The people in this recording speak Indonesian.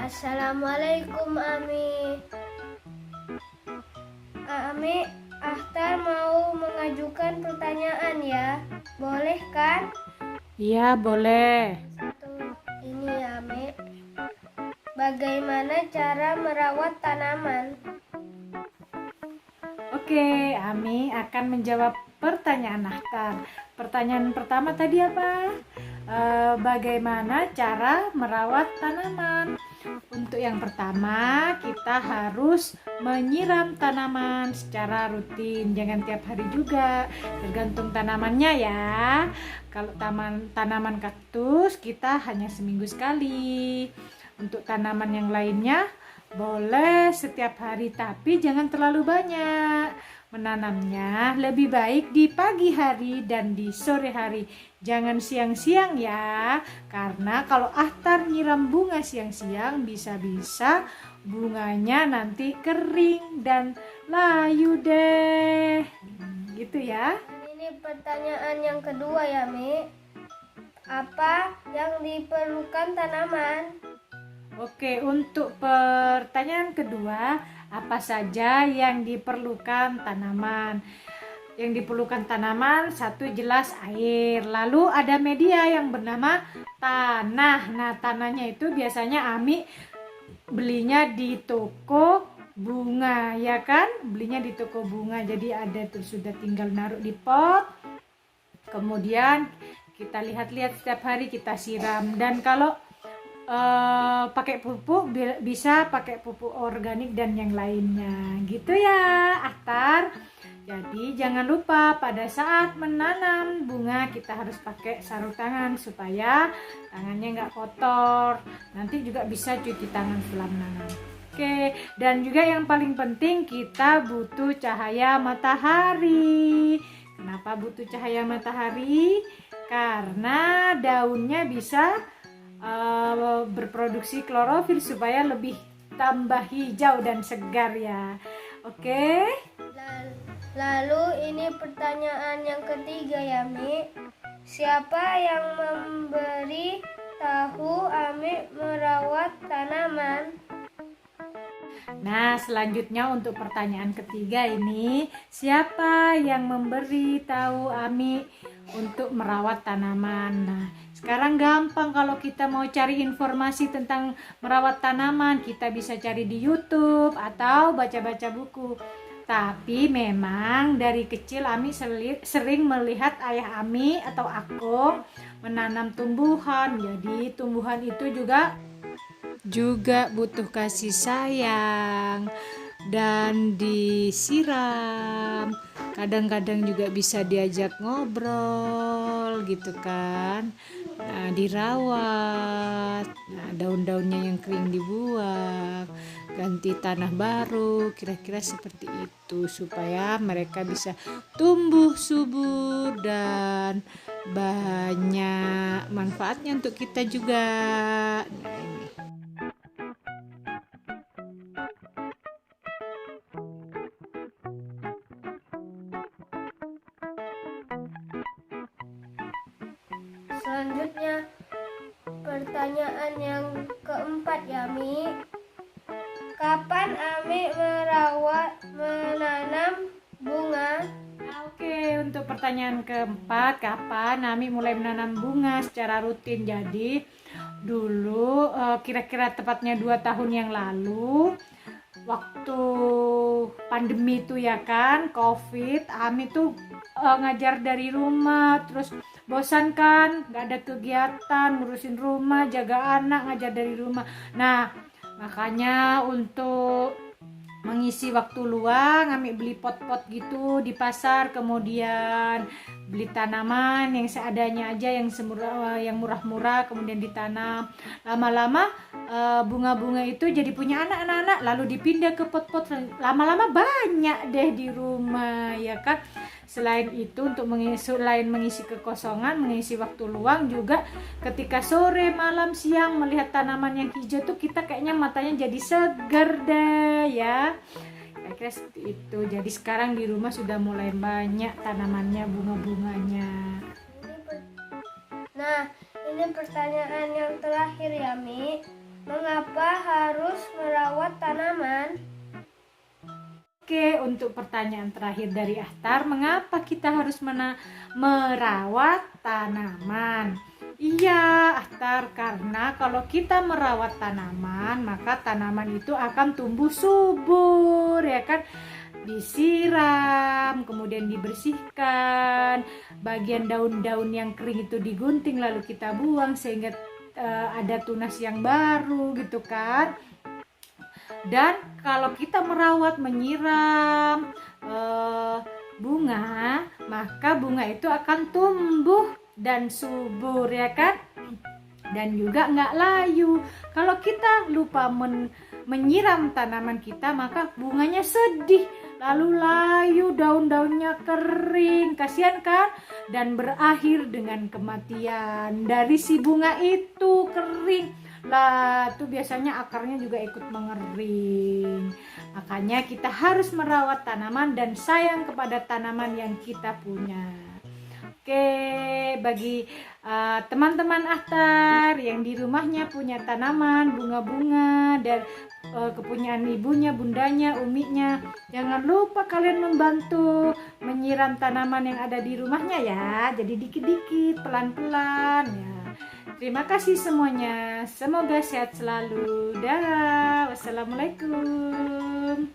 Assalamualaikum Ami. Ami, Akhtar mau mengajukan pertanyaan ya. Boleh kan? Iya, boleh. Ini ya, Ami. Bagaimana cara merawat tanaman? Oke, Ami akan menjawab pertanyaan Akhtar. Pertanyaan pertama tadi apa? Bagaimana cara merawat tanaman? Untuk yang pertama, kita harus menyiram tanaman secara rutin. Jangan tiap hari juga, tergantung tanamannya ya. Kalau tanaman kaktus, kita hanya seminggu sekali. Untuk tanaman yang lainnya, boleh setiap hari, tapi jangan terlalu banyak. Menanamnya lebih baik di pagi hari dan di sore hari. Jangan siang-siang ya, karena kalau Akhtar nyiram bunga siang-siang, bisa-bisa bunganya nanti kering dan layu deh. Gitu ya. Ini pertanyaan yang kedua ya, Mi. Apa yang diperlukan tanaman? Oke, untuk pertanyaan kedua, apa saja yang diperlukan tanaman? Yang diperlukan tanaman, satu jelas air, lalu ada media yang bernama tanah. Nah, tanahnya itu biasanya Ami belinya di toko bunga, ya kan? Belinya di toko bunga, jadi ada tuh, sudah tinggal naruh di pot. Kemudian kita lihat-lihat setiap hari, kita siram. Dan kalau pakai pupuk, bisa pakai pupuk organik dan yang lainnya gitu ya, Akhtar. Jadi jangan lupa pada saat menanam bunga kita harus pakai sarung tangan supaya tangannya nggak kotor. Nanti juga bisa cuci tangan setelah menanam. Oke, dan juga yang paling penting, kita butuh cahaya matahari. Kenapa butuh cahaya matahari? Karena daunnya bisa berproduksi klorofil supaya lebih tambah hijau dan segar ya. Oke. Lalu ini pertanyaan yang ketiga ya, Mi. Siapa yang memberi tahu Ami merawat tanaman? Nah, selanjutnya untuk pertanyaan ketiga ini, siapa yang memberi tahu Ami untuk merawat tanaman? Nah, sekarang gampang kalau kita mau cari informasi tentang merawat tanaman, kita bisa cari di YouTube atau baca-baca buku. Tapi memang dari kecil Ami sering melihat ayah Ami atau aku menanam tumbuhan. Jadi tumbuhan itu juga butuh kasih sayang dan disiram. Kadang-kadang juga bisa diajak ngobrol gitu kan. Nah, dirawat. Nah, daun-daunnya yang kering dibuang, ganti tanah baru, kira-kira seperti itu supaya mereka bisa tumbuh subur dan banyak manfaatnya untuk kita juga. Nah, ini. Selanjutnya pertanyaan yang keempat ya, Mi. Kapan Ami menanam bunga? Oke, untuk pertanyaan keempat, kapan Ami mulai menanam bunga secara rutin? Jadi dulu kira-kira tepatnya 2 tahun yang lalu, waktu pandemi itu ya kan, COVID, Ami tuh ngajar dari rumah, terus bosan kan, nggak ada kegiatan, ngurusin rumah, jaga anak, ngajar dari rumah. Nah, makanya untuk mengisi waktu luang, Ami beli pot-pot gitu di pasar, kemudian beli tanaman yang seadanya aja, yang murah-murah, kemudian ditanam. Lama-lama bunga-bunga itu jadi punya anak-anak, lalu dipindah ke pot-pot, lama-lama banyak deh di rumah, ya kan. Selain itu, untuk selain mengisi kekosongan, mengisi waktu luang, juga ketika sore, malam, siang melihat tanaman yang hijau tuh kita kayaknya matanya jadi segar deh ya. Kira-kira seperti itu. Jadi sekarang di rumah sudah mulai banyak tanamannya, bunga-bunganya. Nah, ini pertanyaan yang terakhir ya, Mi. Mengapa harus merawat tanaman? Oke, untuk pertanyaan terakhir dari Ahtar, mengapa kita harus merawat tanaman? Iya, Ahtar, karena kalau kita merawat tanaman, maka tanaman itu akan tumbuh subur, ya kan? Disiram, kemudian dibersihkan, bagian daun-daun yang kering itu digunting lalu kita buang sehingga ada tunas yang baru gitu kan. Dan kalau kita merawat, menyiram bunga, maka bunga itu akan tumbuh dan subur, ya kan? Dan juga nggak layu. Kalau kita lupa menyiram tanaman kita, maka bunganya sedih, lalu layu, daun-daunnya kering, kasihan kan? Dan berakhir dengan kematian dari si bunga itu, kering. Lah, tuh biasanya akarnya juga ikut mengering. Makanya kita harus merawat tanaman dan sayang kepada tanaman yang kita punya. Oke, bagi teman-teman Ahtar yang di rumahnya punya tanaman, bunga-bunga, dan kepunyaan ibunya, bundanya, uminya, jangan lupa kalian membantu menyiram tanaman yang ada di rumahnya ya. Jadi dikit-dikit, pelan-pelan ya. Terima kasih semuanya. Semoga sehat selalu. Dah. Wassalamualaikum.